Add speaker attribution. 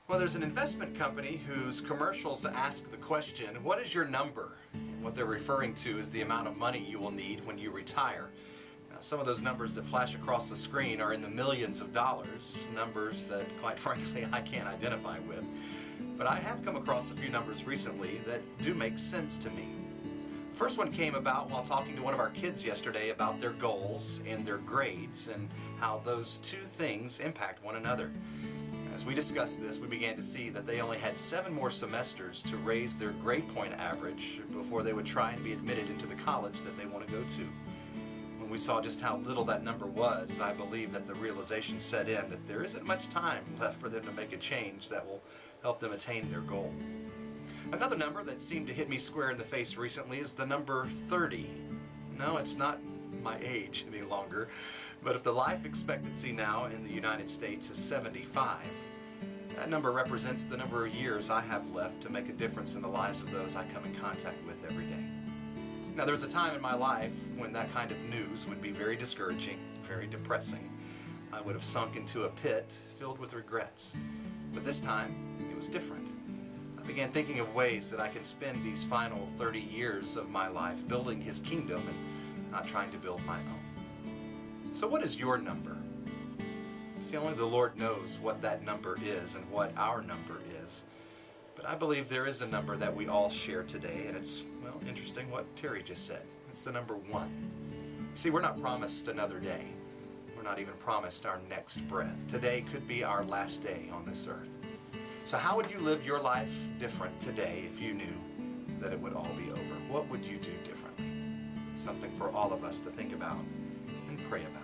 Speaker 1: Well, there's an investment company whose commercials ask the question, what is your number? And what they're referring to is the amount of money you will need when you retire. Now, some of those numbers that flash across the screen are in the millions of dollars, numbers that, quite frankly, I can't identify with. But I have come across a few numbers recently that do make sense to me. The first one came about while talking to one of our kids yesterday about their goals and their grades and how those two things impact one another. As we discussed this, we began to see that they only had 7 more semesters to raise their grade point average before they would try and be admitted into the college that they want to go to. When we saw just how little that number was, I believe that the realization set in that there isn't much time left for them to make a change that will help them attain their goal. Another number that seemed to hit me square in the face recently is the number 30. No, it's not my age any longer, but if the life expectancy now in the United States is 75, that number represents the number of years I have left to make a difference in the lives of those I come in contact with every day. Now, there was a time in my life when that kind of news would be very discouraging, very depressing. I would have sunk into a pit filled with regrets. But this time, it was different. I began thinking of ways that I can spend these final 30 years of my life building His kingdom and not trying to build my own. So what is your number? See, only the Lord knows what that number is and what our number is. But I believe there is a number that we all share today, and it's, well, interesting what Terry just said. It's the number 1. See, we're not promised another day. We're not even promised our next breath. Today could be our last day on this earth. So how would you live your life different today if you knew that it would all be over? What would you do differently? Something for all of us to think about and pray about.